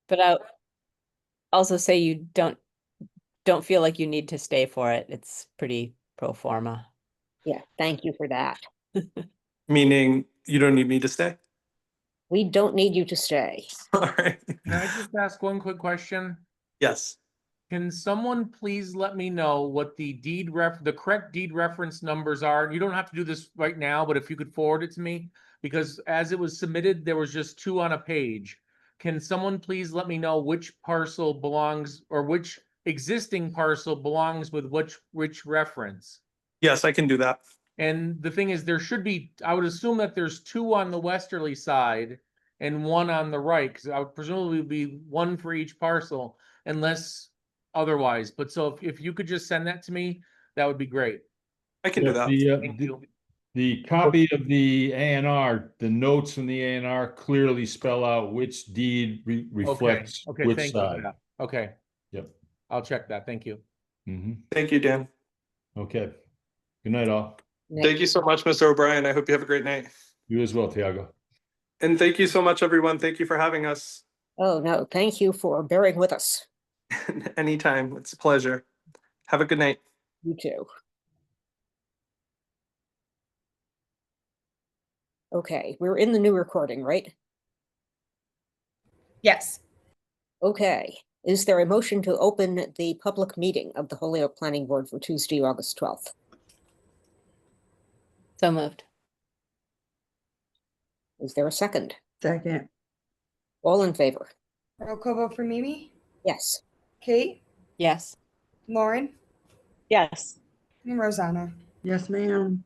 But I also say you don't feel like you need to stay for it. It's pretty pro forma. Yeah, thank you for that. Meaning you don't need me to stay? We don't need you to stay. All right. Can I just ask one quick question? Yes. Can someone please let me know what the correct deed reference numbers are? You don't have to do this right now, but if you could forward it to me, because as it was submitted, there was just 2 on a page. Can someone please let me know which parcel belongs, or which existing parcel belongs with which reference? Yes, I can do that. And the thing is, I would assume that there's 2 on the westerly side and 1 on the right, because I would presumably be 1 for each parcel, unless otherwise. But so if you could just send that to me, that would be great. I can do that. Thank you. The copy of the A&R, the notes from the A&R clearly spell out which deed reflects Okay, which thank you for side. that. Okay, Yep. I'll check that. Thank you. Thank you, Dan. Okay. Good night, all. Thank you so much, Mr. O'Brien. I hope you have a great night. You as well, Tiago. And thank you so much, everyone. Thank you for having us. Oh, no, thank you for bearing with us. Anytime. It's a pleasure. Have a good night. You too. Okay, we're in the new recording, right? Yes. Okay. Is there a motion to open the public meeting of the Holyoke Planning Board for Tuesday, August 12th? So moved. Is there a second? Second. All in favor? Roll call vote for Mimi? Yes. Kate? Yes. Lauren? Yes. And Rosanna? Yes, ma'am.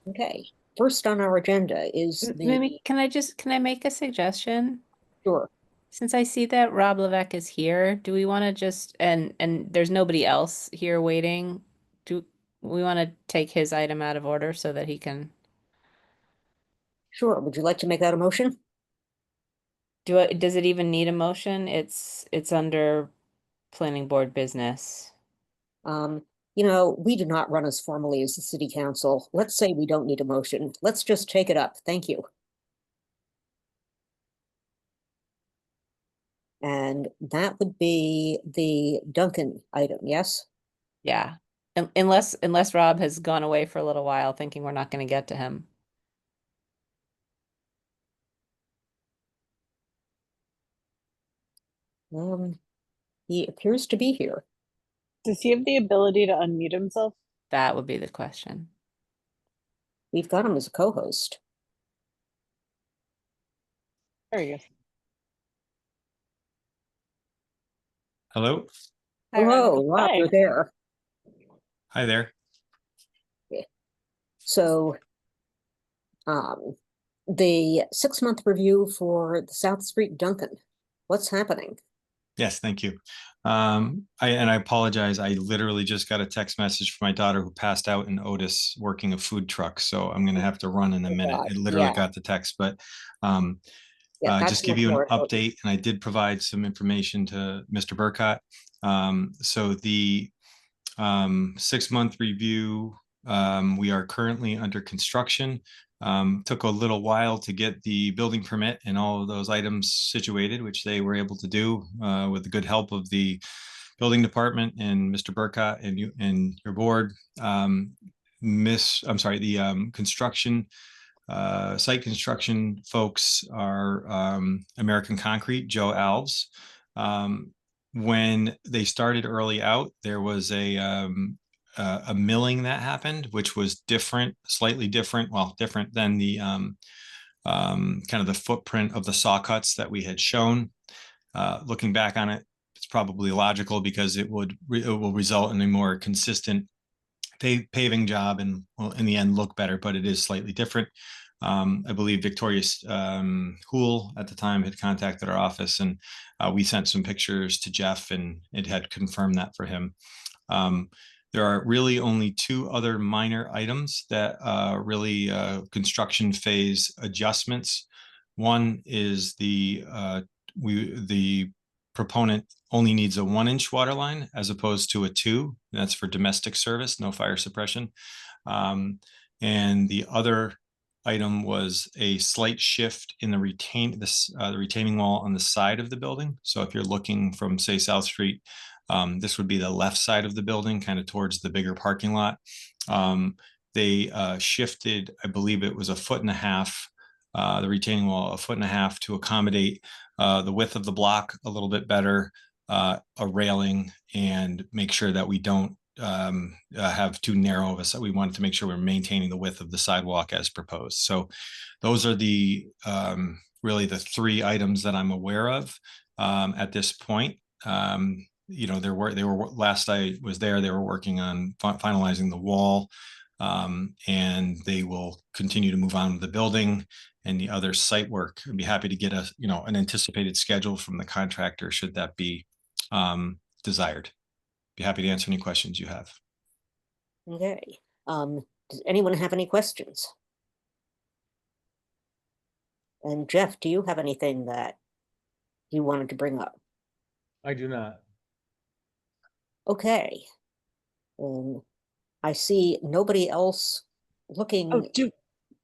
Okay. First on our agenda is the Mimi, can I make a suggestion? sure. Since I see that Rob Levesque is here, do we want to just and there's nobody else here waiting? Do we want to take his item out of order so that he can Sure. Would you like to make that a motion? does it even need a motion? It's under planning board business. You know, we do not run as formally as the city council. Let's say we don't need a motion. Let's just take it up. Thank you. And that would be the Duncan item, yes? Yeah. Unless Rob has gone away for a little while thinking we're not going to get to him. He appears to be here. Does he have the ability to unmute himself? That would be the question. We've got him as a co-host. There he is. Hello. Hello, Rob, Hi. you're there. Hi there. So, the 6-month review for the South Street Duncan, what's happening? Yes, thank you. I apologize. I literally just got a text message from my daughter who passed out in Otis working a food truck. So I'm going to have to run in a minute. God, I literally yeah. got the text, but Yeah, that's just give much you an more important. update. And I did provide some information to Mr. Burkott. So the 6-month review, we are currently under construction. Took a little while to get the building permit and all of those items situated, which they were able to do with the good help of the building department and Mr. Burkott and you and your board. The construction site construction folks are American Concrete, Joe Alves. When they started early out, there was a milling that happened, which was different, slightly different, well, different than the kind of the footprint of the saw cuts that we had shown. Looking back on it, it's probably logical because it will result in a more consistent paving job and will in the end look better, but it is slightly different. I believe Victoria Hool at the time had contacted our office, and we sent some pictures to Jeff, and it had confirmed that for him. There are really only 2 other minor items that really construction phase adjustments. One is the proponent only needs a 1-inch water line as opposed to a 2. That's for domestic service, no fire suppression. And the other item was a slight shift in the retaining wall on the side of the building. So if you're looking from, say, South Street, this would be the left side of the building, kind of towards the bigger parking lot. They shifted, I believe it was 1.5 feet, the retaining wall 1.5 feet to accommodate the width of the block a little bit better, a railing, and make sure that we don't have too narrow of a side. We wanted to make sure we're maintaining the width of the sidewalk as proposed. So those are the really the 3 items that I'm aware of at this point. You know, they were last I was there, they were working on finalizing the wall, and they will continue to move on with the building and the other site work. I'd be happy to get an anticipated schedule from the contractor should that be desired. Be happy to answer any questions you have. Okay. Does anyone have any questions? And Jeff, do you have anything that you wanted to bring up? I do not. Okay. I see nobody else looking. Oh,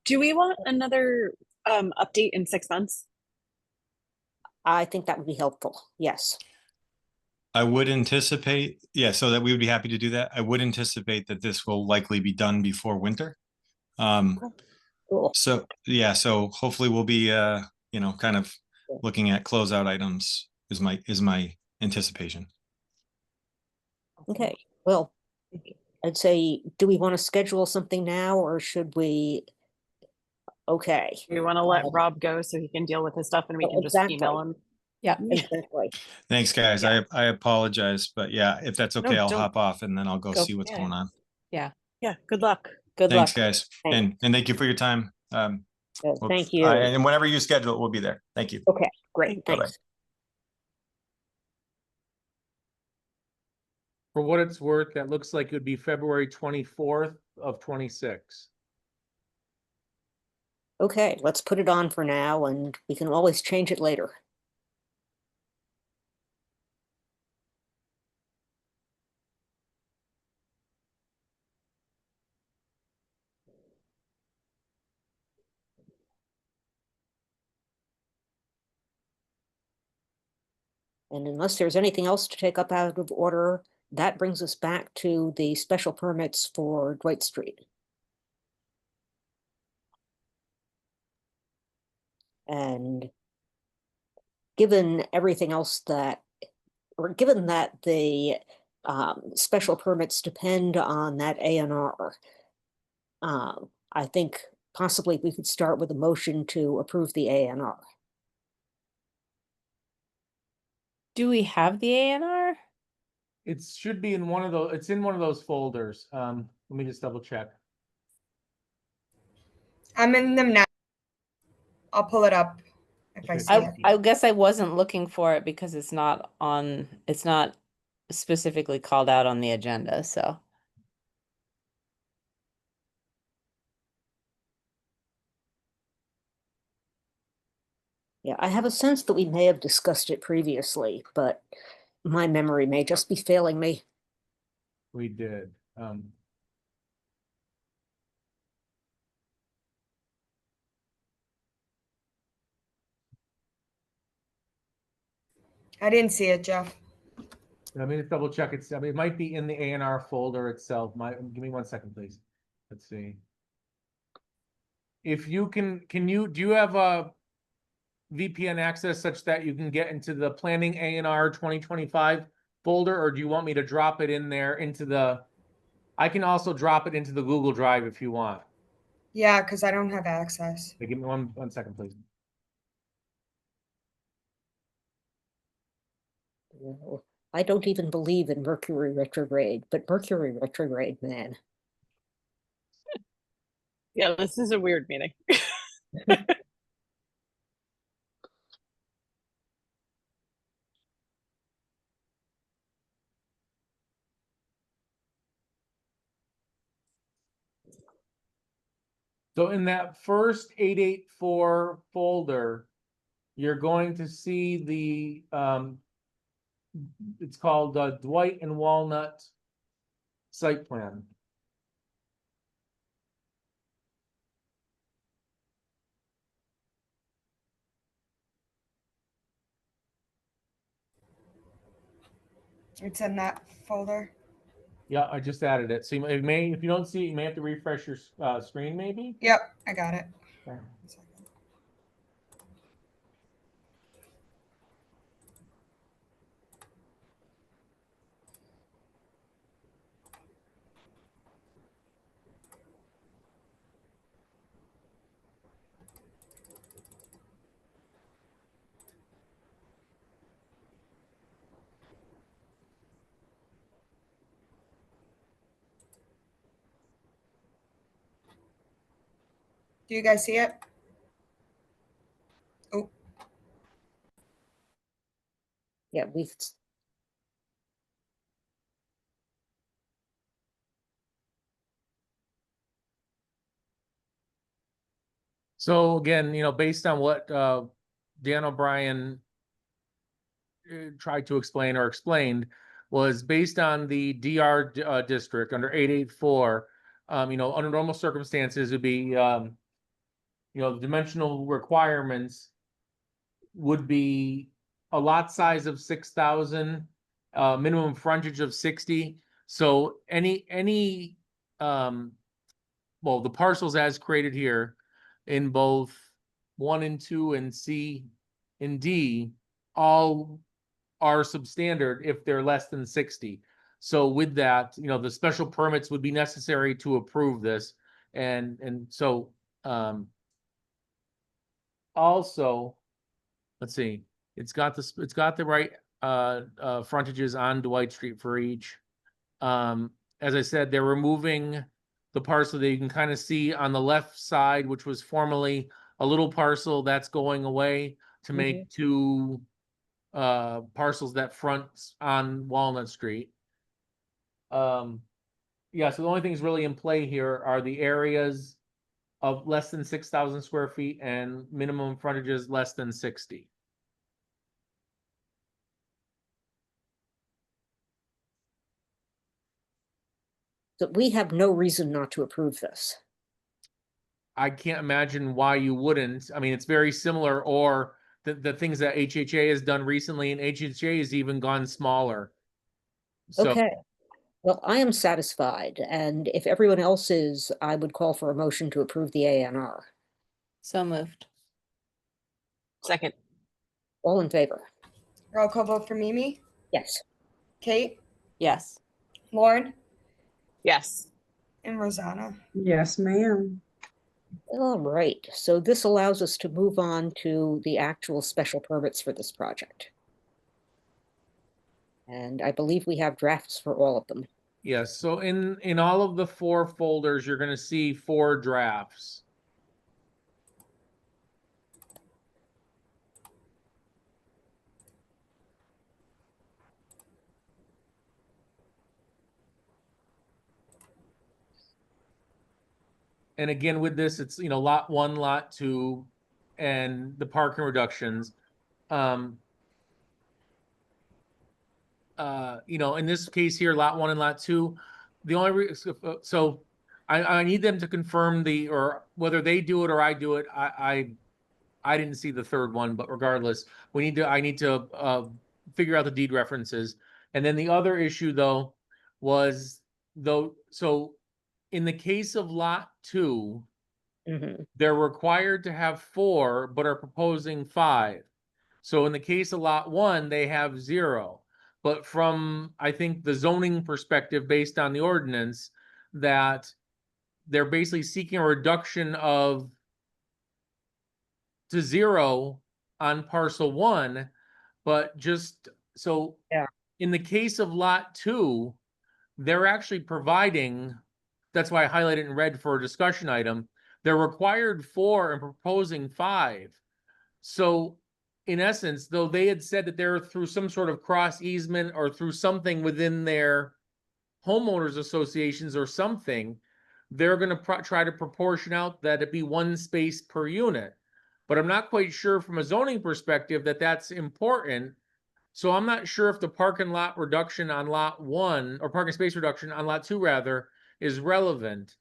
do we want another update in 6 months? I think that would be helpful. Yes. I would anticipate, yeah, so that we would be happy to do that. I would anticipate that this will likely be done before winter. Cool. So yeah, so hopefully we'll be kind of looking at closeout items is my anticipation. Okay. Well, I'd say, do we want to schedule something now or should we? Okay. We want to let Rob go so he can deal with his stuff and we can just email him. Yeah. Exactly. Thanks, guys. I apologize, but yeah, if that's okay, I'll don't. hop off and then I'll go see what's Yeah. going on. Yeah, good luck. Good Thanks, luck. guys. Thanks. And thank you for your time. Thank you. And whenever you schedule it, we'll be there. Thank you. Okay, great. Bye-bye. Thanks. For what it's worth, that looks like it would be February 24th of 26. Okay, let's put it on for now and we can always change it later. And unless there's anything else to take up out of order, that brings us back to the special permits for Dwight Street. And given everything else given that the special permits depend on that A&R, I think possibly we could start with a motion to approve the A&R. Do we have the A&R? It should be in one of those, it's in one of those folders. Let me just double check. I'm in them now. I'll pull it up if I Okay. see it. I guess I wasn't looking for it because it's not specifically called out on the agenda, so. Yeah, I have a sense that we may have discussed it previously, but my memory may just be failing me. We did. I didn't see it, Jeff. Let me just double check. It might be in the A&R folder itself. Give me 1 second, please. Let's see. If you do you have a VPN access such that you can get into the planning A&R 2025 folder, or do you want me to drop it in there I can also drop it into the Google Drive if you want. Yeah, because I don't have access. Okay, give me one second, please. No, I don't even believe in Mercury retrograde, but Mercury retrograde, man. Yeah, this is a weird meeting. So in that first 884 folder, you're going to see the it's called Dwight and Walnut site plan. It's in that folder. Yeah, I just added it. So it may, if you don't see it, you may have to refresh your screen maybe. Yep, I got it. Okay. One second. Do you guys see it? Oh, Yeah, we've, So again, based on what Dan O'Brien tried to explain or explained, was based on the DR district under 884. Under normal circumstances, it'd be the dimensional requirements would be a lot size of 6,000, minimum frontage of 60. So any the parcels as created here in both 1 and 2 and C and D all are substandard if they're less than 60. So with that, the special permits would be necessary to approve this. And so also, let's see, it's got the right frontages on Dwight Street for each. As I said, they're removing the parcel that you can kind of see on the left side, which was formerly a little parcel that's going away to make two parcels that front on Walnut Street. Yeah, so the only things really in play here are the areas of less than 6,000 square feet and minimum frontages less than 60. that we have no reason not to approve this. I can't imagine why you wouldn't. I mean, it's very similar, or the things that HHA has done recently, and HHA has even gone smaller. So, Okay, well, I am satisfied, and if everyone else is, I would call for a motion to approve the ANR. So moved. Second. All in favor? roll call vote for Mimi, Yes. Kate, Yes. Lauren, Yes. and Rosanna. Yes, ma'am. All right, so this allows us to move on to the actual special permits for this project. And I believe we have drafts for all of them. yes, so in all of the 4 folders, you're going to see 4 drafts. And again, with this, it's, lot 1, lot 2, and the parking reductions. In this case here, lot 1 and lot 2, the only so I need them to confirm or whether they do it or I do it. I didn't see the third one, but regardless, I need to figure out the deed references. And then the other issue though was so in the case of lot 2, they're required to have 4, but are proposing 5. So in the case of lot 1, they have 0. But from, I think, the zoning perspective, based on the ordinance, that they're basically seeking a reduction to 0 on parcel 1, but just so in the case of lot 2, they're actually providing, that's why I highlighted in red for a discussion item, they're required 4 and proposing 5. So in essence, though they had said that they're through some sort of cross easement or through something within their homeowners associations or something, they're going to try to proportion out that it be 1 space per unit. But I'm not quite sure from a zoning perspective that that's important. So I'm not sure if the parking lot reduction on lot 1 or parking space reduction on lot 2 rather is relevant.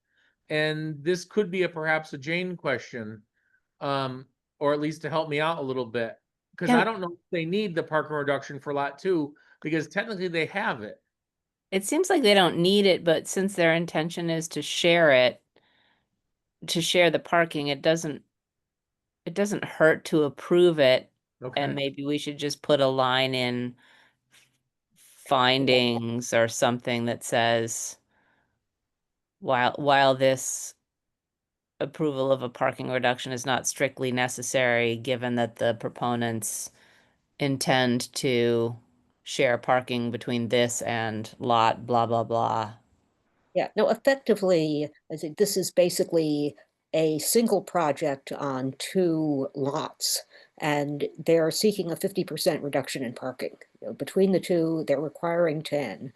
And this could be perhaps a Jane question, or at least to help me out a little bit. Because Can- I don't know if they need the parking reduction for lot 2, because technically they have it. It seems like they don't need it, but since their intention is to share the parking, it doesn't hurt to approve it. Okay. And maybe we should just put a line in findings or something that says, while this approval of a parking reduction is not strictly necessary, given that the proponents intend to share parking between this and lot blah blah blah. Yeah, no, effectively, I think this is basically a single project on 2 lots. And they're seeking a 50% reduction in parking. You know, between the two, they're requiring 10.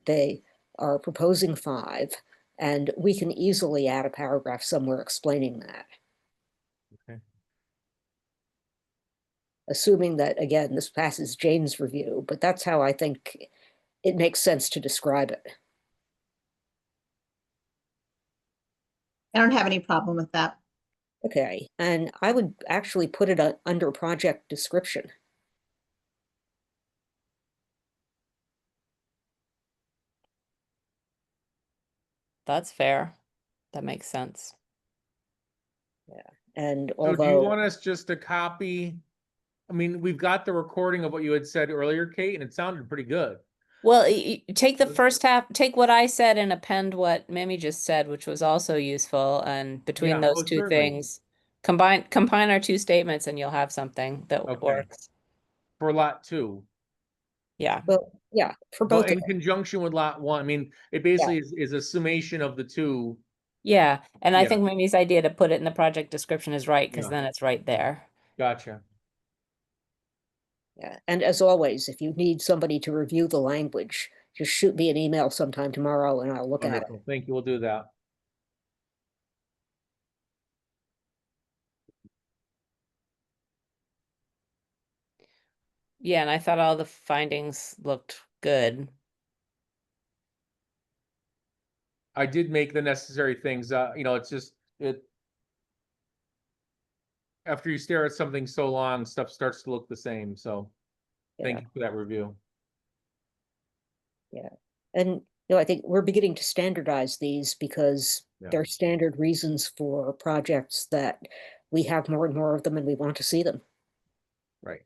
They are proposing 5. And we can easily add a paragraph somewhere explaining that. Okay. Assuming that, again, this passes Jane's review, but that's how I think it makes sense to describe it. I don't have any problem with that. Okay, and I would actually put it under project description. That's fair. That makes sense. And So do you although, want us just to copy? I mean, we've got the recording of what you had said earlier, Kate, and it sounded pretty good. Well, take the first half, take what I said and append what Mimi just said, which was also useful. And between Yeah, those oh, two certainly. things, combine our 2 statements and you'll have something that Okay. works. For lot 2. Yeah. well, yeah, for Well, both of in them. conjunction with lot 1. I mean, it basically is a summation of the 2. Yeah. And I Yeah. think Mimi's idea to put it in the project description is right, because Yeah. then it's right there. Gotcha. Yeah, and as always, if you need somebody to review the language, just shoot me an email sometime tomorrow and I'll look at it. Wonderful. Thank you. We'll do that. Yeah, and I thought all the findings looked good. I did make the necessary things, it's just, after you stare at something so long, stuff starts to look the same, so thank Yeah, you for that review. and I think we're beginning to standardize these because Yeah. they're standard reasons for projects that we have more and more of them and we want to see them. Right.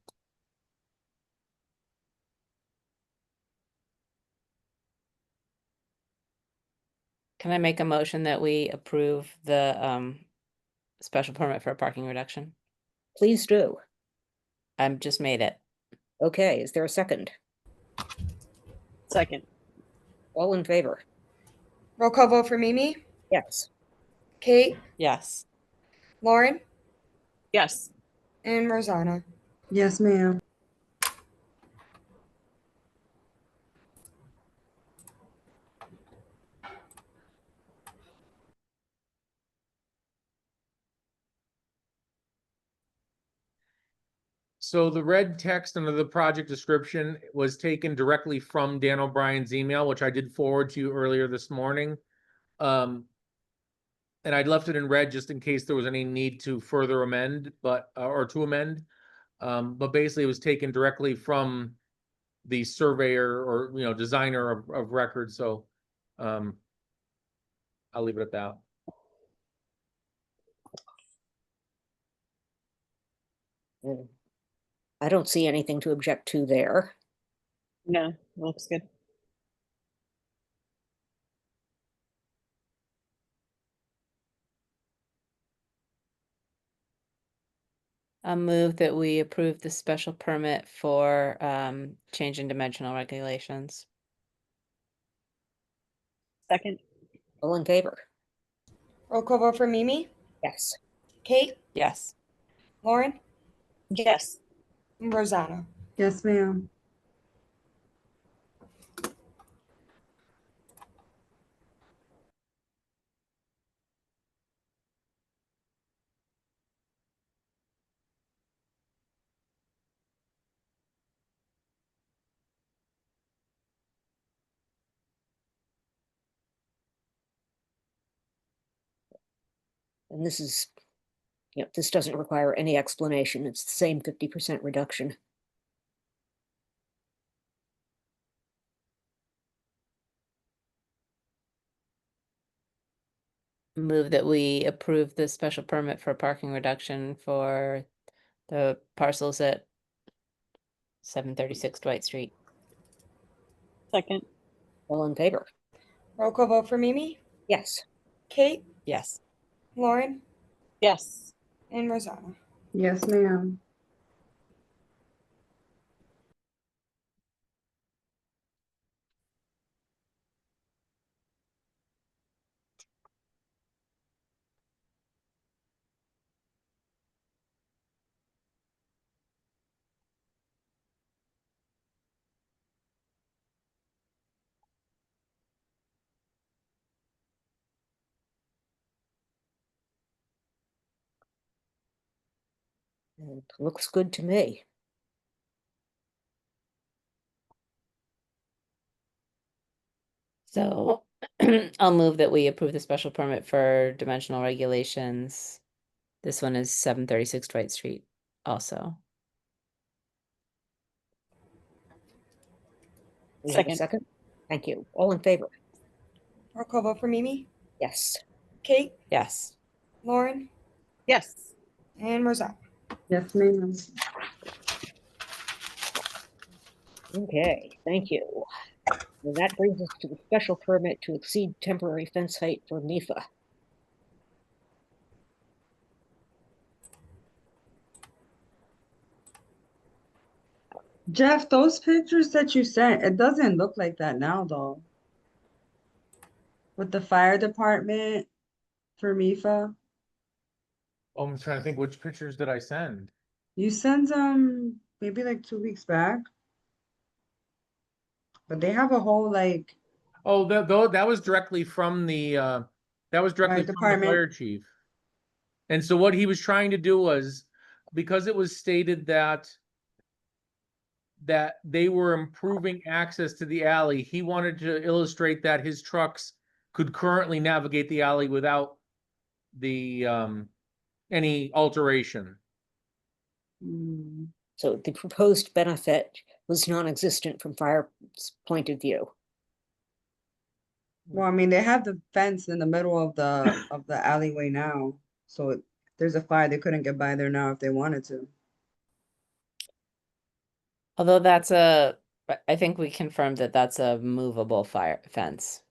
Can I make a motion that we approve the special permit for a parking reduction? Please do. I've just made it. Okay, is there a second? Second. All in favor? Roll call vote for Mimi, Yes. Kate, Yes. Lauren, Yes. and Rosanna. Yes, ma'am. So the red text under the project description was taken directly from Dan O'Brien's email, which I did forward to you earlier this morning. And I'd left it in red just in case there was any need to further amend, or to amend. But basically it was taken directly from the surveyor or, designer of record. So, I'll leave it at that. Mm. I don't see anything to object to there. No, looks good. I'll move that we approve the special permit for change in dimensional regulations. Second. All in favor? Roll call vote for Mimi, Yes. Kate, Yes. Lauren, Yes. and Rosanna. Yes, ma'am. And this is Yep, this doesn't require any explanation. It's the same 50% reduction. Move that we approve the special permit for parking reduction for the parcels at 736 Dwight Street. Second. All in favor? Roll call vote for Mimi, Yes. Kate, Yes. Lauren, Yes. and Rosanna. Yes, ma'am. It looks good to me. So I'll move that we approve the special permit for dimensional regulations. This one is 736 Dwight Street also. We have a Second. second? Thank you. All in favor? Roll call vote for Mimi, Yes. Kate, Yes. Lauren, Yes. and Rosanna. Yes, ma'am. Okay, thank you. And that brings us to the special permit to exceed temporary fence height for MIFA. Jeff, those pictures that you sent, it doesn't look like that now, though. With the fire department for MIFA, Oh, I'm trying to think, which pictures did I send? you sent maybe like 2 weeks back. But they have a whole like Oh, that was directly from the, that was directly Fire from the department. fire chief. And so what he was trying to do was, because it was stated that they were improving access to the alley, he wanted to illustrate that his trucks could currently navigate the alley without the, any alteration. mm, So the proposed benefit was non-existent from fire's point of view. well, I mean, they have the fence in the middle of the alleyway now. So if there's a fire, they couldn't get by there now if they wanted to. Although I think we confirmed that that's a movable fire fence.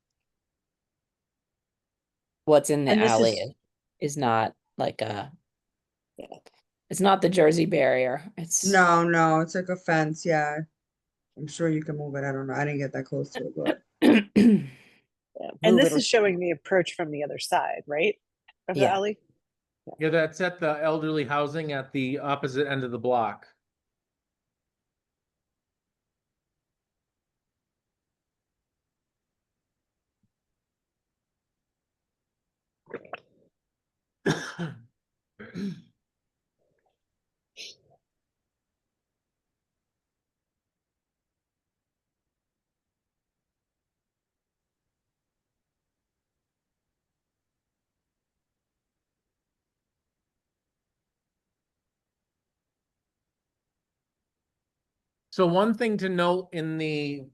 What's in the And this alley is- is not like it's not the Jersey barrier. It's No, it's like a fence, yeah. I'm sure you can move it. I don't know. I didn't get that close to it, but Yeah, And move this it or- is showing the approach from the other side, right? Of the Yeah. alley? Yeah, that's at the elderly housing at the opposite end of the block. So one thing to note in the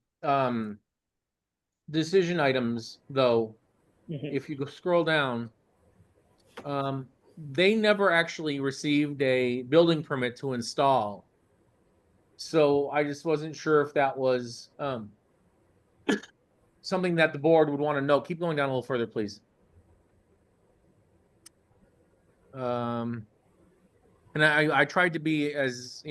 decision items, though, Mhm. if you go scroll down, they never actually received a building permit to install. So I just wasn't sure if that was something that the board would want to know. Keep going down a little further, please. And I tried to be as,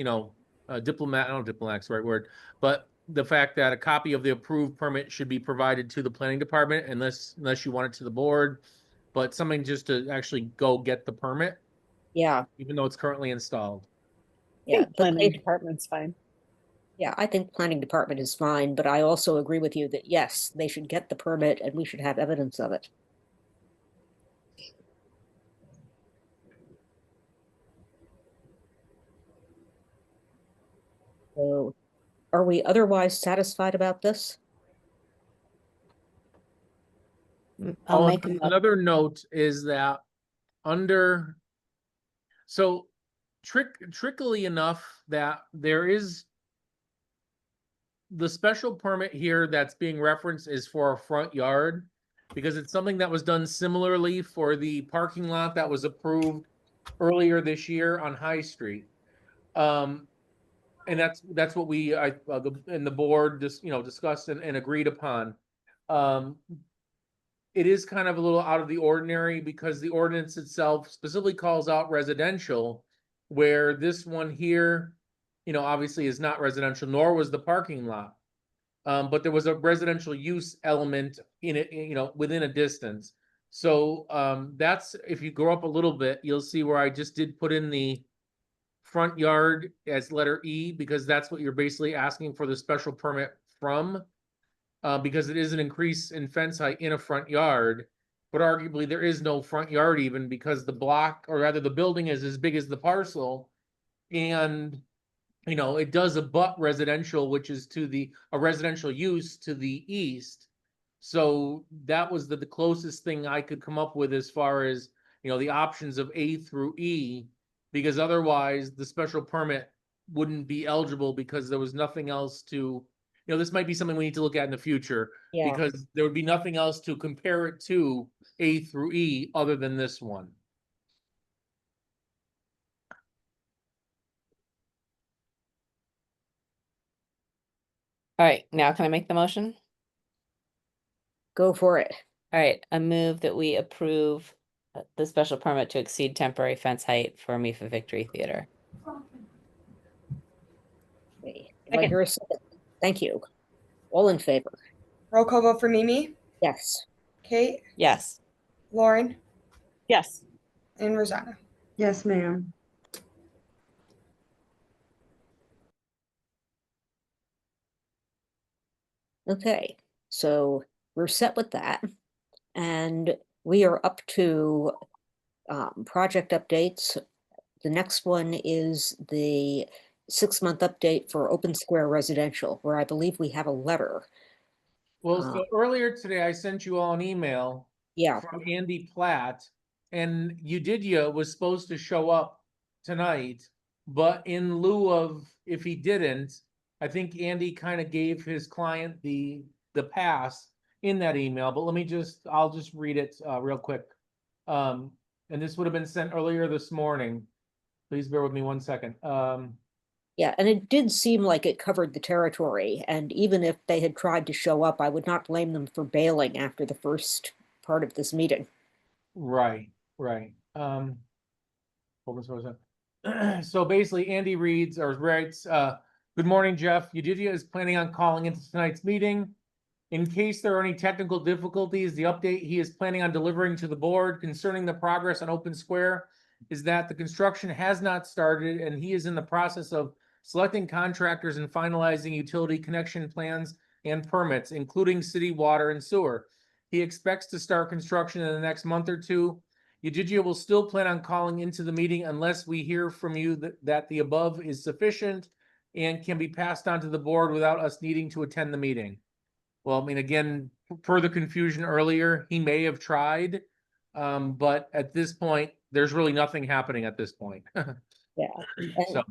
diplomat, I don't know if diplomat's the right word, but the fact that a copy of the approved permit should be provided to the planning department unless you want it to the board, but something just to actually go get the permit, Yeah, even though it's currently installed. I yeah. think but planning they- department's fine. Yeah, I think planning department is fine, but I also agree with you that yes, they should get the permit and we should have evidence of it. So, are we otherwise satisfied about this? I'll Oh, make a mo- another note is that under So trickily enough that there is the special permit here that's being referenced is for a front yard because it's something that was done similarly for the parking lot that was approved earlier this year on High Street. And that's what we and the board just discussed and agreed upon. It is kind of a little out of the ordinary because the ordinance itself specifically calls out residential, where this one here, obviously is not residential, nor was the parking lot. But there was a residential use element in it, within a distance. So that's, if you go up a little bit, you'll see where I just did put in the front yard as letter E, because that's what you're basically asking for the special permit from. Because it is an increase in fence height in a front yard, but arguably there is no front yard even because the block, or rather the building is as big as the parcel. And, it does abut residential, which is a residential use to the east. So that was the closest thing I could come up with as far as, the options of A through E, because otherwise the special permit wouldn't be eligible because there was nothing else to, this might be something we need to look at in the future, Yeah. because there would be nothing else to compare it to A through E other than this one. All right, now can I make the motion? Go for it. All right, I move that we approve the special permit to exceed temporary fence height for MIFA Victory Theater. Okay. Do I hear a second? Thank you. All in favor? Roll call vote for Mimi, Yes. Kate, Yes. Lauren, Yes. and Rosanna. Yes, ma'am. Okay, so we're set with that. And we are up to project updates. The next one is the 6-month update for Open Square Residential, where I believe we have a letter. Well, so earlier today, I sent you all an email Yeah, from Andy Platt, and Udidia was supposed to show up tonight, but in lieu of, if he didn't, I think Andy kind of gave his client the pass in that email, but I'll just read it real quick. And this would have been sent earlier this morning. Please bear with me 1 second. yeah, and it did seem like it covered the territory, and even if they had tried to show up, I would not blame them for bailing after the first part of this meeting. Right. Hold on, so was that? So basically, Andy writes, good morning, Jeff. Udidia is planning on calling into tonight's meeting. In case there are any technical difficulties, the update he is planning on delivering to the board concerning the progress on Open Square is that the construction has not started and he is in the process of selecting contractors and finalizing utility connection plans and permits, including city water and sewer. He expects to start construction in the next month or two. Udidia will still plan on calling into the meeting unless we hear from you that the above is sufficient and can be passed on to the board without us needing to attend the meeting. Well, I mean, again, per the confusion earlier, he may have tried, but at this point, there's really nothing happening at this point. Yeah. And,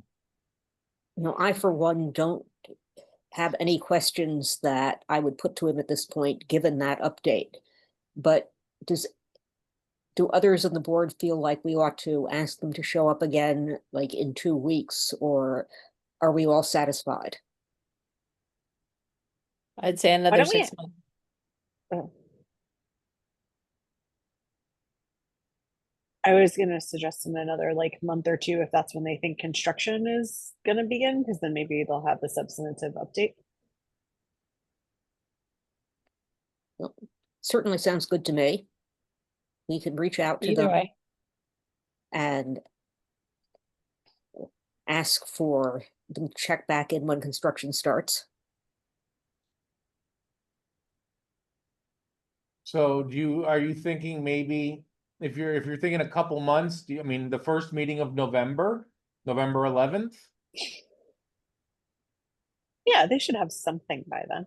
So, I, for one, don't have any questions that I would put to him at this point, given that update. But do others on the board feel like we ought to ask them to show up again, like in 2 weeks, or are we all satisfied? I'd say another don't we- 6 months. I was gonna suggest in another month or two if that's when they think construction is gonna begin, because then maybe they'll have the substantive update. Certainly sounds good to me. We can reach out to Either them way. and ask for them to check back in when construction starts. so are you thinking maybe if you're thinking a couple months, the first meeting of November 11th? Yeah, they should have something by then,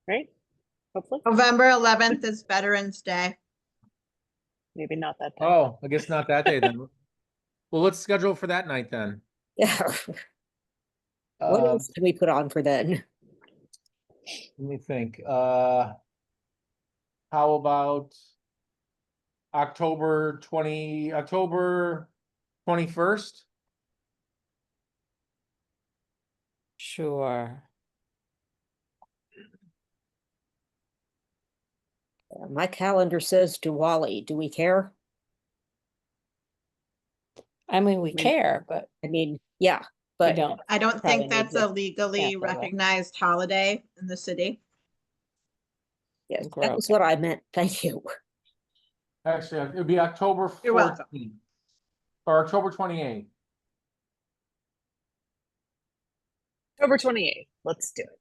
right? Hopefully, November 11th is Veterans Day. maybe not that day. Oh, I guess not that day then. Well, let's schedule it for that night then. Yeah. What Um, else can we put on for then? let me think. How about October 21st? Sure. My calendar says Diwali. Do we care? I mean, we We- care, but I mean, yeah, we but don't. I don't Probably think that's need a to legally cancel that. recognized holiday in the city. yes, Gross. that was what I meant. Thank you. Actually, it would be October You're welcome. 14th or October 28th. October 28th. Let's do it.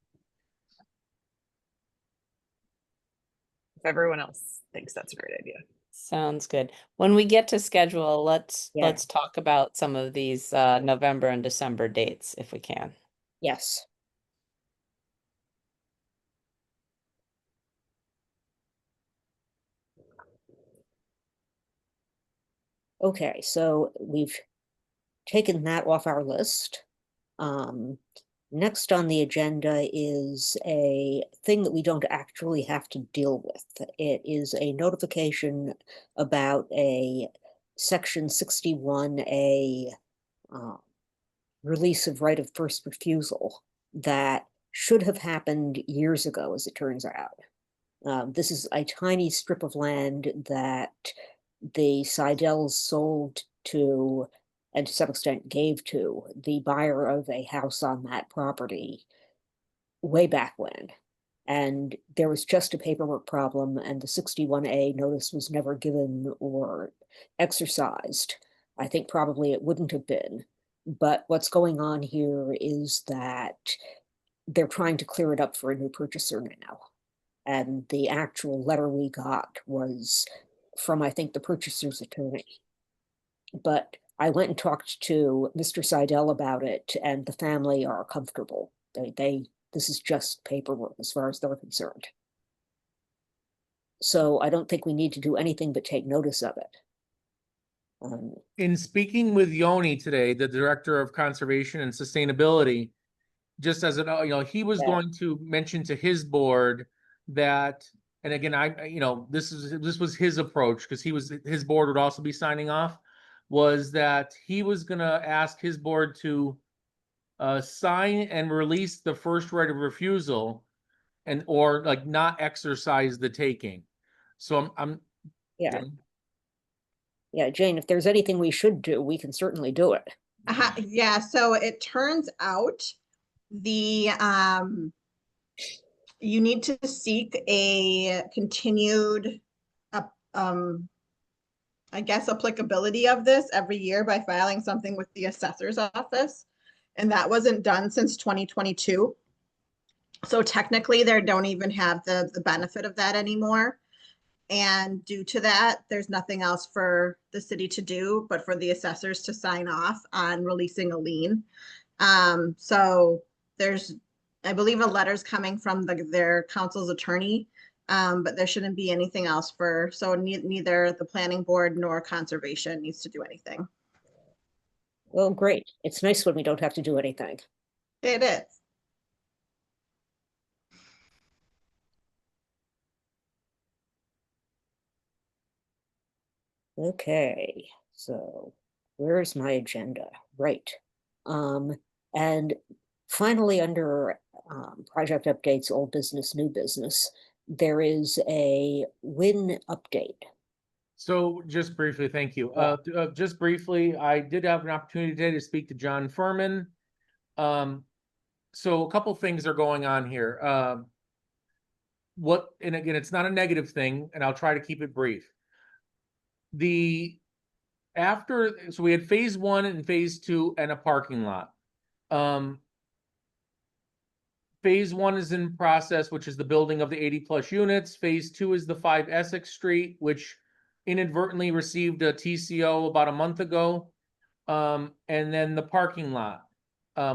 If everyone else thinks that's a great idea. Sounds good. When we get to schedule, let's Yeah. talk about some of these November and December dates if we can. Yes. Okay, so we've taken that off our list. Next on the agenda is a thing that we don't actually have to deal with. It is a notification about a section 61A release of right of first refusal that should have happened years ago, as it turns out. This is a tiny strip of land that the Seidel's sold to, and to some extent gave to, the buyer of a house on that property way back when. And there was just a paperwork problem, and the 61A notice was never given or exercised. I think probably it wouldn't have been. But what's going on here is that they're trying to clear it up for a new purchaser now. And the actual letter we got was from, I think, the purchaser's attorney. But I went and talked to Mr. Seidel about it, and the family are comfortable. This is just paperwork as far as they're concerned. So I don't think we need to do anything but take notice of it. In speaking with Yoni today, the Director of Conservation and Sustainability, just as he was Yeah. going to mention to his board that, and again, this was his approach, because his board would also be signing off, was that he was gonna ask his board to sign and release the first right of refusal, or like not exercise the taking. So I'm Yeah. Yeah, Jane, if there's anything we should do, we can certainly do it. Yeah, so it turns out the you need to seek a continued I guess applicability of this every year by filing something with the assessor's office. And that wasn't done since 2022. So technically they don't even have the benefit of that anymore. And due to that, there's nothing else for the city to do, but for the assessors to sign off on releasing a lien. So there's, I believe, a letter's coming from their council's attorney, but there shouldn't be anything else so neither the planning board nor conservation needs to do anything. Well, great. It's nice when we don't have to do anything. It is. Okay, so where's my agenda? Right. And finally, under project updates, old business, new business, there is a WIN update. So just briefly, thank you. Yeah. Just briefly, I did have an opportunity today to speak to John Furman. So a couple things are going on here. And again, it's not a negative thing, and I'll try to keep it brief. So we had phase 1 and phase 2 and a parking lot. Phase 1 is in process, which is the building of the 80+ units. Phase 2 is the 5 Essex Street, which inadvertently received a TCO about a month ago. And then the parking lot,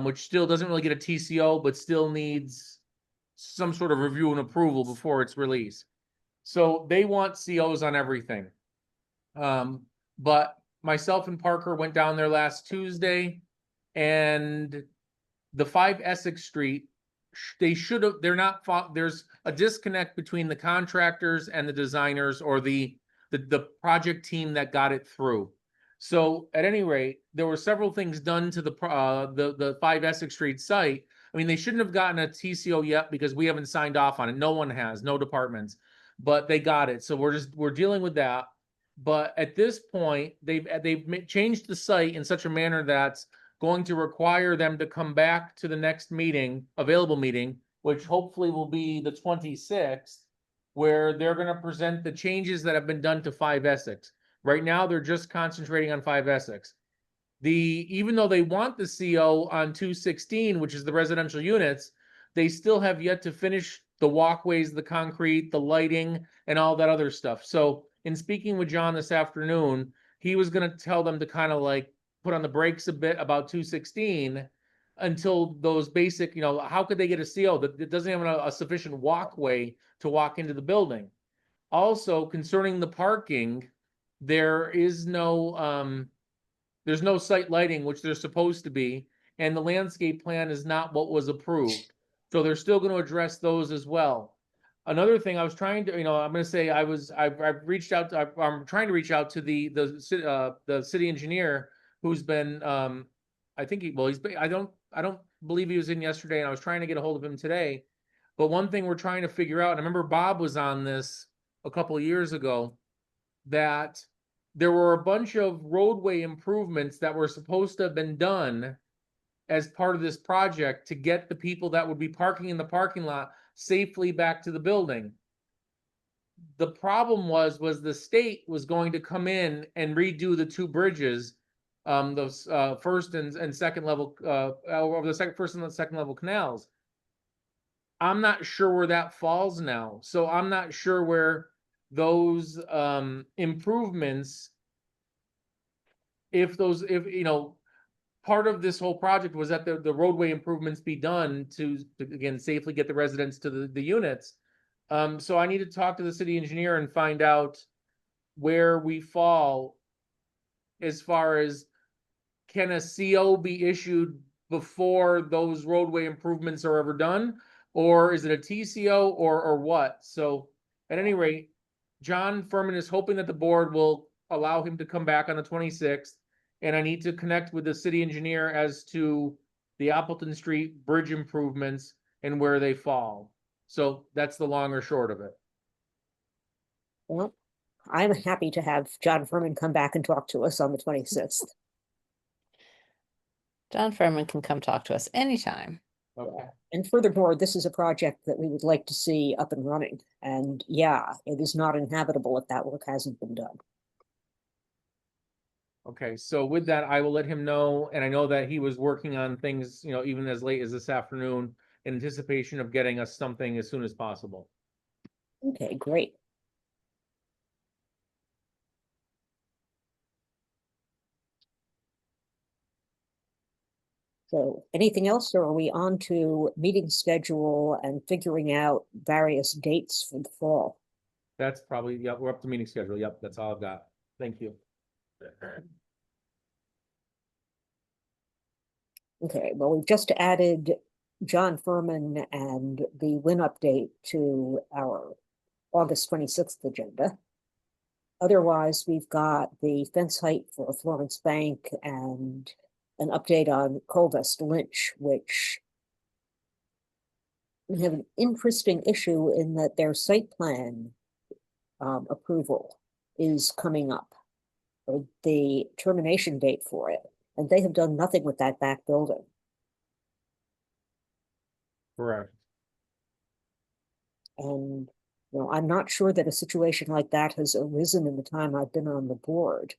which still doesn't really get a TCO, but still needs some sort of review and approval before it's released. So they want COs on everything. But myself and Parker went down there last Tuesday, and the 5 Essex Street, they should have, they're not, there's a disconnect between the contractors and the designers, or the project team that got it through. So at any rate, there were several things done to the 5 Essex Street site. I mean, they shouldn't have gotten a TCO yet because we haven't signed off on it. No one has, no departments, but they got it. So we're dealing with that. But at this point, they've changed the site in such a manner that's going to require them to come back to the next meeting, available meeting, which hopefully will be the 26th, where they're going to present the changes that have been done to 5 Essex. Right now, they're just concentrating on 5 Essex. Even though they want the CO on 216, which is the residential units, they still have yet to finish the walkways, the concrete, the lighting, and all that other stuff. So in speaking with John this afternoon, he was going to tell them to kind of like put on the brakes a bit about 216 until those basic, how could they get a CO that doesn't have a sufficient walkway to walk into the building? Also, concerning the parking, there's no site lighting, which there's supposed to be, and the landscape plan is not what was approved. So they're still going to address those as well. Another thing I was trying to, I'm going to say I've reached out to, I'm trying to reach out to the city engineer who's been, I think I don't believe he was in yesterday, and I was trying to get a hold of him today. But one thing we're trying to figure out, and I remember Bob was on this a couple of years ago, that there were a bunch of roadway improvements that were supposed to have been done as part of this project to get the people that would be parking in the parking lot safely back to the building. The problem was the state was going to come in and redo the 2 bridges, those first and second level, over the first and the second level canals. I'm not sure where that falls now. So I'm not sure where those improvements, if part of this whole project was that the roadway improvements be done to again safely get the residents to the units. So I need to talk to the city engineer and find out where we fall as far as, can a CO be issued before those roadway improvements are ever done, or is it a TCO or what? So at any rate, John Furman is hoping that the board will allow him to come back on the 26th, and I need to connect with the city engineer as to the Appleton Street bridge improvements and where they fall. So that's the long or short of it. Well, I'm happy to have John Furman come back and talk to us on the 26th. John Furman can come talk to us anytime. Okay. And furthermore, this is a project that we would like to see up and running. And yeah, it is not inhabitable if that work hasn't been done. Okay, so with that, I will let him know, and I know that he was working on things, even as late as this afternoon, in anticipation of getting us something as soon as possible. Okay, great. So anything else, or are we on to meeting schedule and figuring out various dates for the fall? That's probably, yep, we're up to meeting schedule. Yep, that's all I've got. Thank you. Okay, well, we've just added John Furman and the WIN update to our August 26th agenda. Otherwise, we've got the fence height for Florence Bank and an update on Colvest Lynch, which we have an interesting issue in that their site plan approval is coming up, or the termination date for it, and they have done nothing with that back building. Correct. And I'm not sure that a situation like that has arisen in the time I've been on the board.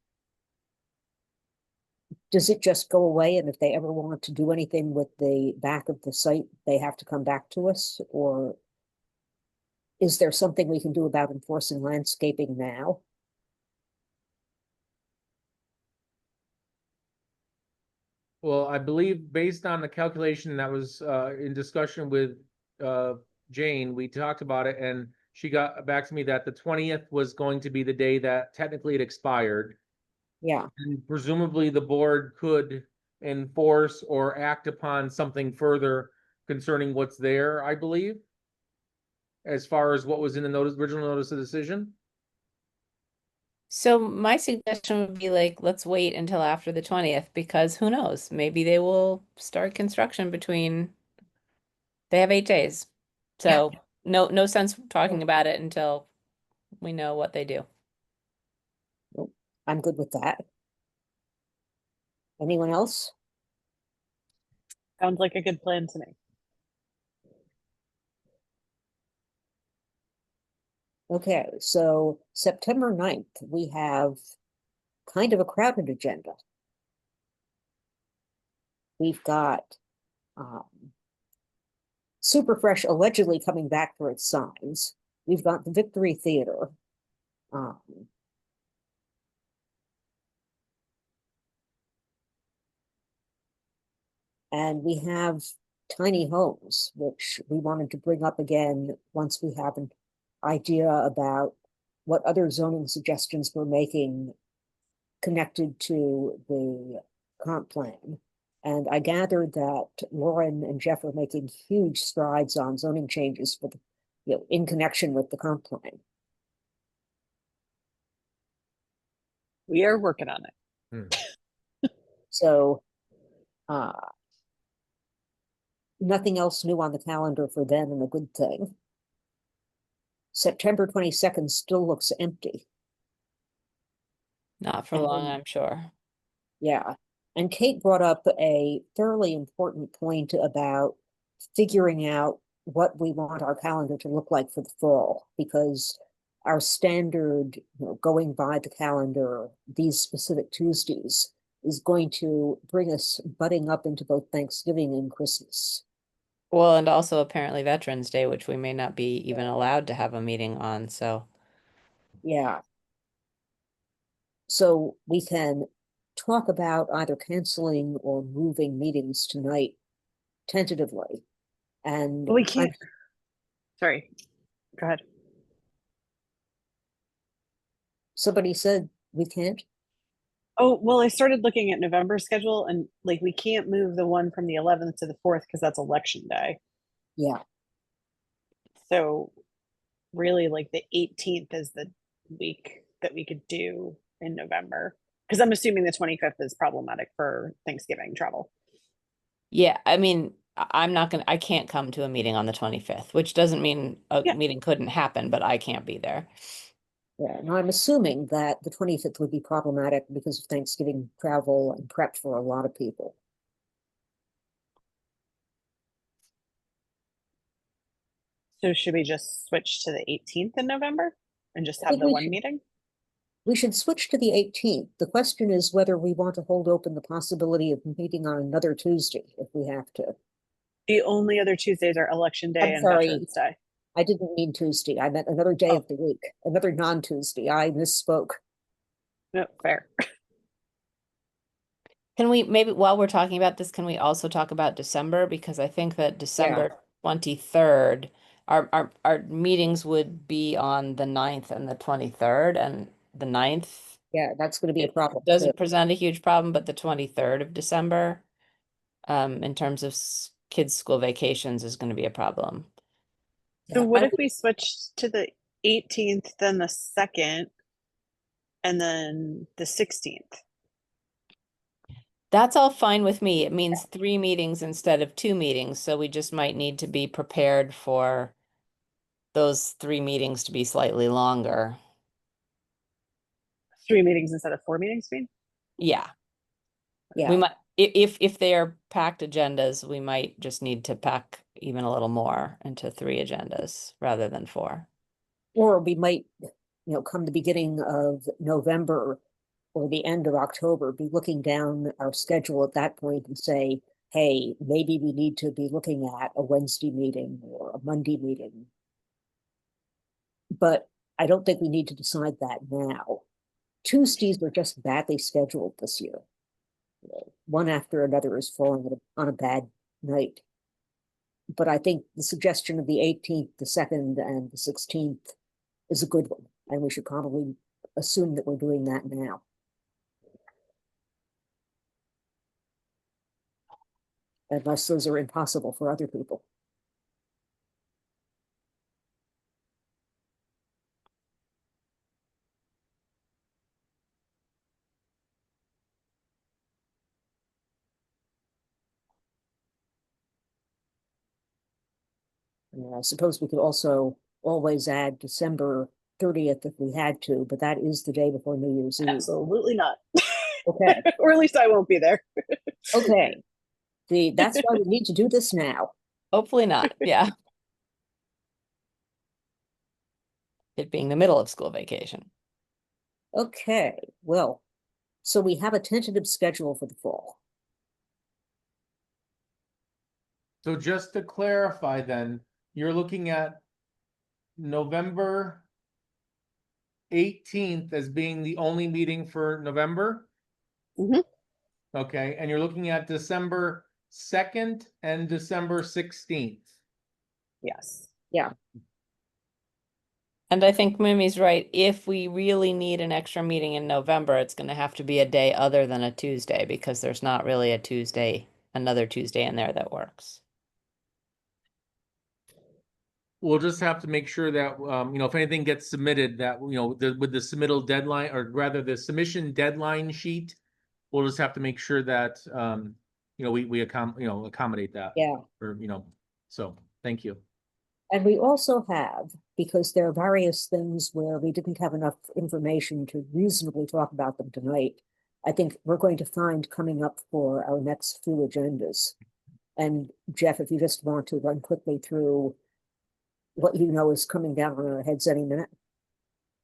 Does it just go away, and if they ever want to do anything with the back of the site, they have to come back to us? Or is there something we can do about enforcing landscaping now? Well, I believe based on the calculation that was in discussion with Jane, we talked about it, and she got back to me that the 20th was going to be the day that technically it expired. Yeah, And presumably the board could enforce or act upon something further concerning what's there, I believe. As far as what was in the notice, original notice of decision. So my suggestion would be like, let's wait until after the 20th, because who knows? Maybe they will start construction between, they have 8 days. So no sense talking about it until we know what they do. I'm good with that. Anyone else? Sounds like a good plan to me. Okay, so September 9th, we have kind of a crowded agenda. We've got Superfresh allegedly coming back for its signs. We've got the Victory Theater. And we have tiny homes, which we wanted to bring up again once we have an idea about what other zoning suggestions we're making connected to the comp plan. And I gathered that Lauren and Jeff are making huge strides on zoning changes for the, in connection with the comp plan. We are working on it. So nothing else new on the calendar for them, and a good thing. September 22nd still looks empty. Not for long, I'm sure. Yeah. And Kate brought up a fairly important point about figuring out what we want our calendar to look like for the fall, because our standard, going by the calendar, these specific Tuesdays, is going to bring us butting up into both Thanksgiving and Christmas. Well, and also apparently Veterans Day, which we may not be even allowed to have a meeting on, so. Yeah. So we can talk about either canceling or moving meetings tonight tentatively. And We can't. Sorry, go ahead. Somebody said we can't. Oh, well, I started looking at November schedule and like we can't move the one from the 11th to the 4th because that's election day. Yeah. So really like the 18th is the week that we could do in November. Because I'm assuming the 25th is problematic for Thanksgiving travel. Yeah, I mean, I can't come to a meeting on the 25th, which doesn't mean a Yeah. meeting couldn't happen, but I can't be there. Yeah, no, I'm assuming that the 25th would be problematic because of Thanksgiving travel and prep for a lot of people. So should we just switch to the 18th in November and just I have think the we one should. meeting? We should switch to the 18th. The question is whether we want to hold open the possibility of meeting on another Tuesday if we have to. The only other Tuesdays are election day I'm and sorry. Veterans Day. I didn't mean Tuesday. I meant another day of the week, another non-Tuesday. I misspoke. No, fair. Can we, maybe while we're talking about this, can we also talk about December? Because I think that December 23rd, our meetings would be on the 9th and the 23rd, and the 9th Yeah, that's going to be a it problem. doesn't too. present a huge problem, but the 23rd of December, in terms of kids' school vacations is going to be a problem. So Yeah, what I if we switched to the 18th, then the 2nd, and then the 16th? That's all fine with me. It means 3 meetings instead of 2 meetings, so we just might need to be prepared for those 3 meetings to be slightly longer. 3 meetings instead of 4 meetings, you mean? Yeah, we Yeah, might, if they are packed agendas, we might just need to pack even a little more into 3 agendas rather than 4. or we might, come the beginning of November or the end of October, be looking down our schedule at that point and say, hey, maybe we need to be looking at a Wednesday meeting or a Monday meeting. But I don't think we need to decide that now. Tuesdays are just badly scheduled this year. One after another is falling on a bad night. But I think the suggestion of the 18th, the 2nd, and the 16th is a good one. And we should probably assume that we're doing that now. unless those are impossible for other people. And I suppose we could also always add December 30th if we had to, but that is the day before New Year's Eve. Absolutely not. Okay, Or at least I won't be there. okay. That's why we need to do this now. Hopefully not, yeah. It being the middle of school vacation. Okay, well, so we have a tentative schedule for the fall. So just to clarify then, you're looking at November 18th as being the only meeting for November? Mhm. Okay, and you're looking at December 2nd and December 16th. Yes. And I think Mimi's right. If we really need an extra meeting in November, it's going to have to be a day other than a Tuesday because there's not really another Tuesday in there that works. We'll just have to make sure that, if anything gets submitted, that, with the submittal deadline, or rather the submission deadline sheet, we'll just have to make sure that, we accommodate that. Yeah. Or, so, thank you. And we also have, because there are various things where we didn't have enough information to reasonably talk about them tonight, I think we're going to find coming up for our next few agendas. And Jeff, if you just want to run quickly through what you know is coming down on our heads any minute.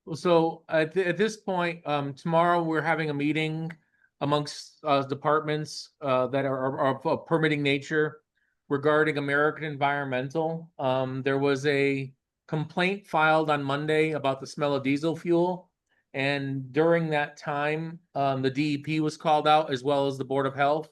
Well, so at this point, tomorrow we're having a meeting amongst departments that are of permitting nature regarding American Environmental. There was a complaint filed on Monday about the smell of diesel fuel. And during that time, the DEP was called out as well as the Board of Health.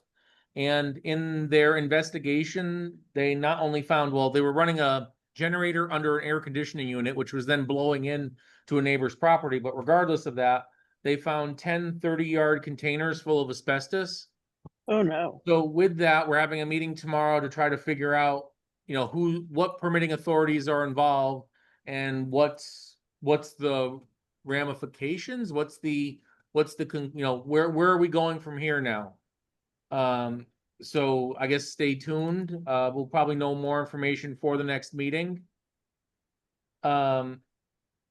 And in their investigation, they not only found, well, they were running a generator under an air conditioning unit, which was then blowing in to a neighbor's property. But regardless of that, they found 10 30-yard containers full of asbestos. Oh, no. So with that, we're having a meeting tomorrow to try to figure out, what permitting authorities are involved and what's the ramifications, where are we going from here now? So I guess stay tuned. We'll probably know more information for the next meeting. Let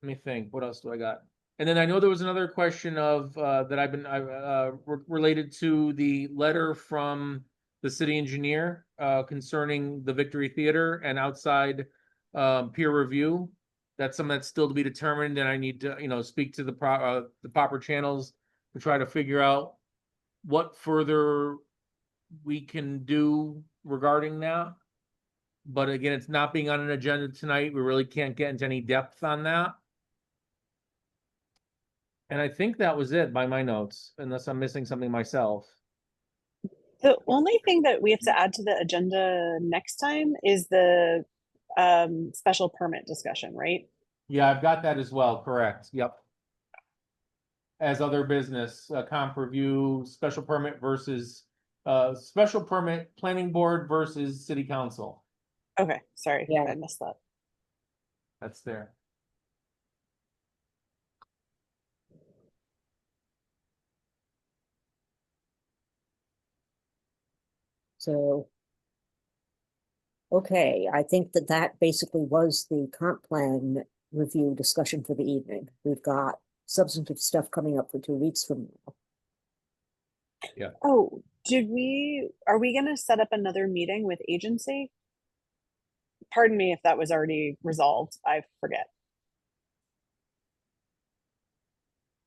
me think, what else do I got? And then I know there was another question of, that I've been, related to the letter from the city engineer, concerning the Victory Theater and outside, peer review. That's something that's still to be determined, and I need to, speak to the proper channels to try to figure out what further we can do regarding that. But again, it's not being on an agenda tonight. We really can't get into any depth on that. And I think that was it by my notes, unless I'm missing something myself. The only thing that we have to add to the agenda next time is the special permit discussion, right? Yeah, I've got that as well, correct, yep. As other business, comp review, special permit versus, special permit, planning board versus city council. Okay, sorry, Yeah. I missed that. That's there. So, okay, I think that basically was the comp plan review discussion for the evening. We've got substantive stuff coming up for 2 weeks from now. Oh, are we gonna set up another meeting with agency? Pardon me if that was already resolved, I forget.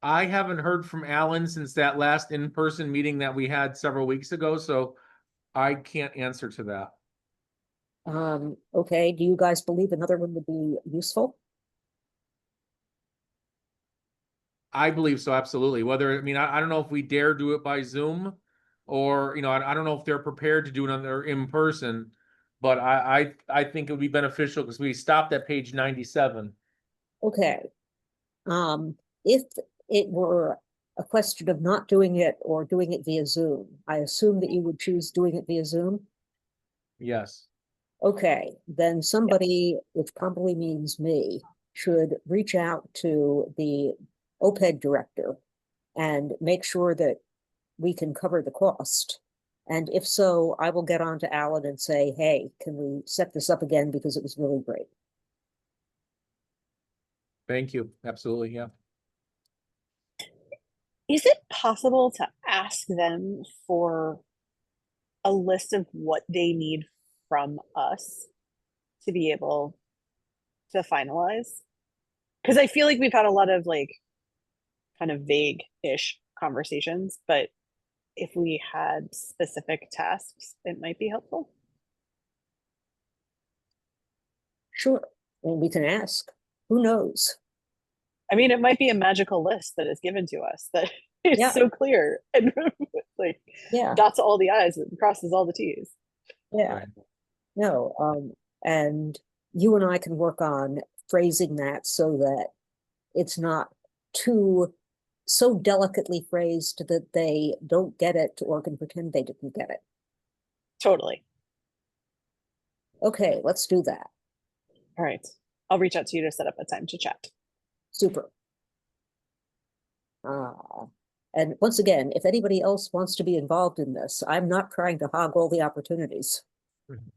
I haven't heard from Alan since that last in-person meeting that we had several weeks ago, so I can't answer to that. Okay, do you guys believe another one would be useful? I believe so, absolutely. I don't know if we dare do it by Zoom or, I don't know if they're prepared to do another in person, but I think it would be beneficial because we stopped at page 97. Okay. If it were a question of not doing it or doing it via Zoom, I assume that you would choose doing it via Zoom. Yes. Okay, then somebody, which probably means me, should reach out to the OPED director and make sure that we can cover the cost. And if so, I will get on to Alan and say, hey, can we set this up again because it was really great. Thank you. Absolutely. Yeah. Is it possible to ask them for a list of what they need from us to be able to finalize? Because I feel like we've had a lot of like kind of vague-ish conversations, but if we had specific tasks, it might be helpful. Sure, and we can ask. Who knows? I mean, it might be a magical list that is given to us that is Yeah. so clear and like Yeah, dots all the I's and crosses all the T's. yeah. Right. No, and you and I can work on phrasing that so that it's not too so delicately phrased that they don't get it or can pretend they didn't get it. Totally. Okay, let's do that. All right. I'll reach out to you to set up a time to chat. Super. And once again, if anybody else wants to be involved in this, I'm not trying to hog all the opportunities. Mhm.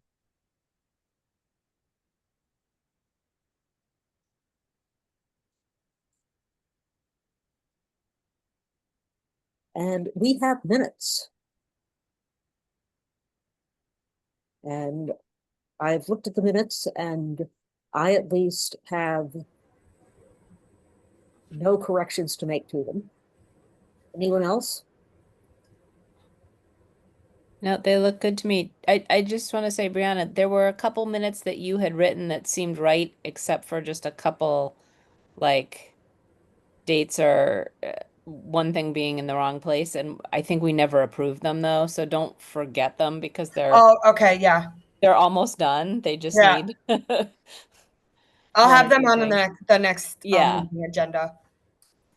And we have minutes. And I've looked at the minutes and I at least have no corrections to make to them. Anyone else? No, they look good to me. I just want to say, Brianna, there were a couple minutes that you had written that seemed right, except for just a couple, like, dates or one thing being in the wrong place. And I think we never approved them though, so don't forget them because Oh, okay, yeah. they're almost done. They just Yeah. need I'll one have or them two on things. the next Yeah. meeting agenda.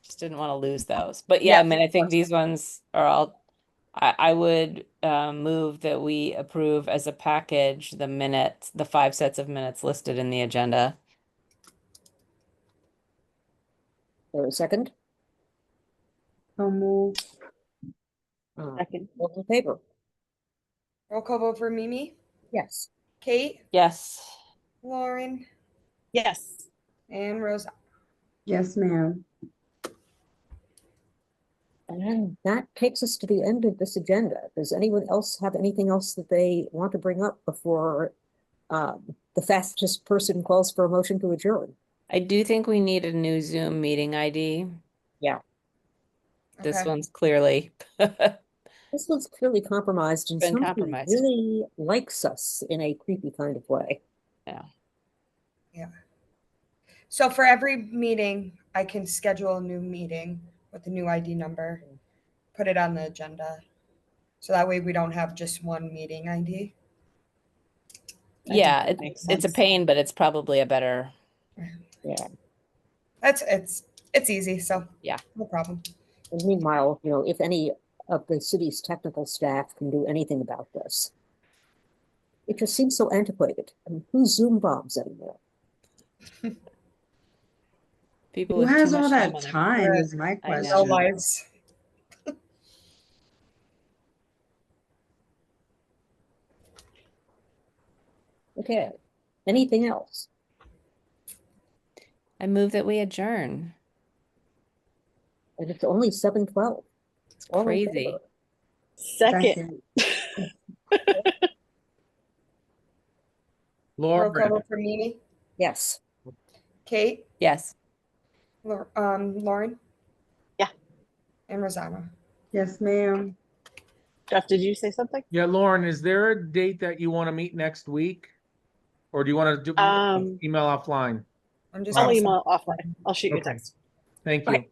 Just didn't want to lose those. But yeah, Yeah. I mean, I think these ones are all, I would move that we approve as a package the minutes, the 5 sets of minutes listed in the agenda. Or a second? So move. Second. All in favor? Roll call vote for Mimi, Yes. Kate, Yes. Lauren, Yes. and Rosa. Yes, ma'am. And that takes us to the end of this agenda. Does anyone else have anything else that they want to bring up before the fastest person calls for a motion to adjourn? I do think we need a new Zoom meeting ID. Yeah. This Okay. one's clearly This one's clearly compromised and Been somebody compromised. really likes us in a creepy kind of way. So for every meeting, I can schedule a new meeting with a new ID number, put it on the agenda. So that way we don't have just one meeting ID. yeah, that makes it's a sense. pain, but it's probably a better. Yeah. It's easy, so Yeah. no problem. And meanwhile, if any of the city's technical staff can do anything about this, it just seems so antiquated. I mean, who Zoom bombs anymore? People Who with too has all much that on their- time is my I know. question. No lives. Okay. Anything else? I move that we adjourn. And it's only 7:12. It's crazy. Second. Roll call Lauren, vote for Mimi, Yes. Kate, Yes. Lauren. Yeah. And Rosanna. Yes, ma'am. Jeff, did you say something? yeah, Lauren, is there a date that you want to meet next week? Or do you want to do Um, email offline? I'm just I'll gonna send- email offline. I'll shoot you a Okay. text. Thank you. Right.